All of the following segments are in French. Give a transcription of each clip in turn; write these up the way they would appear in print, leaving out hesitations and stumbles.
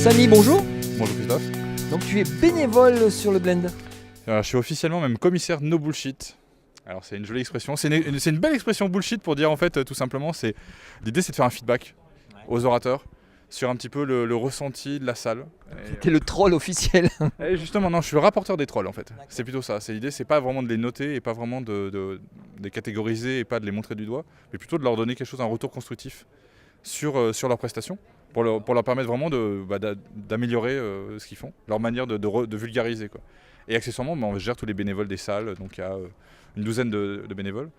Samy, bonjour. Bonjour Christophe. Donc tu es bénévole sur le Blend. Alors, je suis officiellement même commissaire no bullshit. Alors c'est une jolie expression, c'est une belle expression bullshit pour dire en fait tout simplement, l'idée c'est de faire un feedback aux orateurs sur un petit peu le ressenti de la salle. T'es le troll officiel. Et justement non, je suis le rapporteur des trolls en fait. C'est plutôt ça, l'idée c'est pas vraiment de les noter et pas vraiment de les catégoriser et pas de les montrer du doigt, mais plutôt de leur donner quelque chose, un retour constructif sur leur prestation. Pour leur permettre vraiment d'améliorer ce qu'ils font, leur manière de vulgariser, quoi. Et accessoirement, on gère tous les bénévoles des salles, donc il y a une douzaine de bénévoles.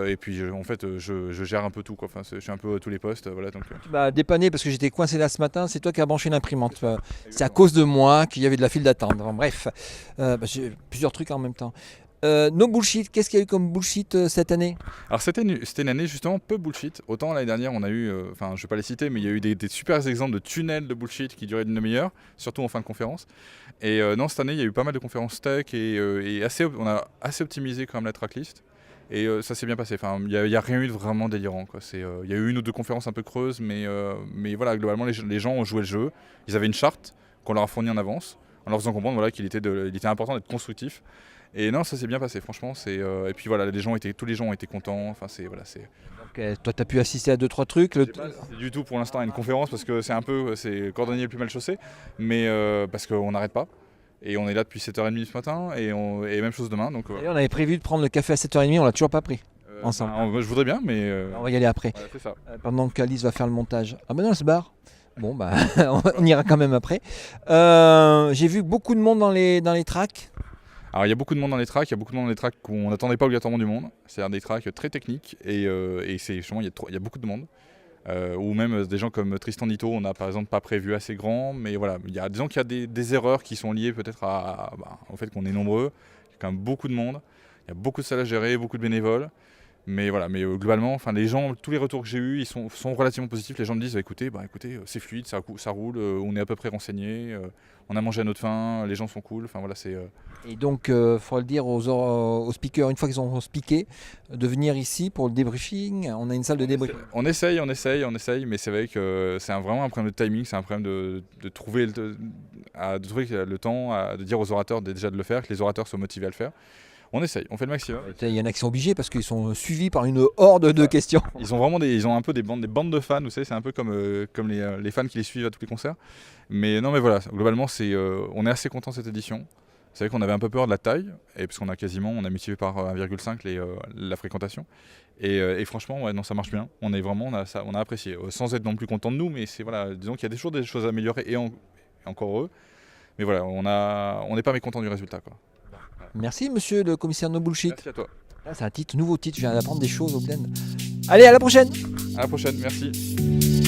Et puis je gère un peu tout, quoi. Enfin, je suis un peu à tous les postes. Voilà, donc, Tu m'as dépanné parce que j'étais coincé là ce matin, c'est toi qui as branché l'imprimante. C'est à cause de moi qu'il y avait de la file d'attente. Enfin, bref, j'ai plusieurs trucs en même temps. No bullshit, qu'est-ce qu'il y a eu comme bullshit cette année? Alors c'était une année justement peu bullshit. Autant l'année dernière on a eu, enfin je vais pas les citer, mais il y a eu des super exemples de tunnels de bullshit qui duraient une demi-heure, surtout en fin de conférence. Et non, cette année il y a eu pas mal de conférences tech et on a assez optimisé quand même la tracklist. Et ça s'est bien passé. Enfin, il n'y a rien eu de vraiment délirant, quoi. Il y a eu une ou deux conférences un peu creuses, mais voilà, globalement les gens ont joué le jeu. Ils avaient une charte qu'on leur a fournie en avance, en leur faisant comprendre voilà, qu'il était important d'être constructif. Et non, ça s'est bien passé, franchement. Et puis voilà, tous les gens ont été contents. Enfin, Donc, toi, tu as pu assister à 2-3 trucs. C'est pas du tout pour l'instant à une conférence parce que c'est cordonnier le plus mal chaussé, mais parce qu'on n'arrête pas. Et on est là depuis 7h30 ce matin et même chose demain. Donc, D'ailleurs, on avait prévu de prendre le café à 7h30, on l'a toujours pas pris. Ensemble. Je voudrais bien, mais. On va y aller après. Voilà, c'est ça. Pendant qu'Alice va faire le montage. Ah ben non, elle se barre. Bon, bah, on ira quand même après. J'ai vu beaucoup de monde dans les tracks. Alors il y a beaucoup de monde dans les tracks, qu'on n'attendait pas obligatoirement du monde. C'est des tracks très techniques et c'est justement il y a beaucoup de monde. Ou même des gens comme Tristan Nito, on n'a par exemple pas prévu assez grand, mais voilà, disons qu'il y a des erreurs qui sont liées peut-être au fait qu'on est nombreux, il y a quand même beaucoup de monde, il y a beaucoup de salles à gérer, beaucoup de bénévoles. Mais voilà, globalement, enfin les gens, tous les retours que j'ai eus, ils sont relativement positifs. Les gens me disent, écoutez, c'est fluide, ça roule, on est à peu près renseigné, on a mangé à notre faim, les gens sont cool. Enfin voilà, c'est. Et donc, il faudra le dire aux speakers une fois qu'ils ont speaké, de venir ici pour le débriefing. On a une salle de débriefing. On essaye, mais c'est vrai que c'est vraiment un problème de timing, c'est un problème de trouver le temps, de dire aux orateurs déjà de le faire, que les orateurs soient motivés à le faire. On essaye, on fait le maximum. Il y en a qui sont obligés parce qu'ils sont suivis par une horde de questions. Ils ont un peu des bandes de fans, vous savez, c'est un peu comme les fans qui les suivent à tous les concerts. Mais non, mais voilà, globalement, on est assez content de cette édition. C'est vrai qu'on avait un peu peur de la taille, et parce qu'on a multiplié par 1,5 la fréquentation. Et franchement, ouais, non, ça marche bien. On a apprécié, sans être non plus content de nous, mais voilà, disons qu'il y a toujours des choses à améliorer et encore heureux. Mais voilà, on n'est pas mécontent du résultat, quoi. Merci monsieur le commissaire No Bullshit. Merci à toi. Là, c'est un nouveau titre, je viens d'apprendre des choses au Blend. Allez, à la prochaine. À la prochaine, merci.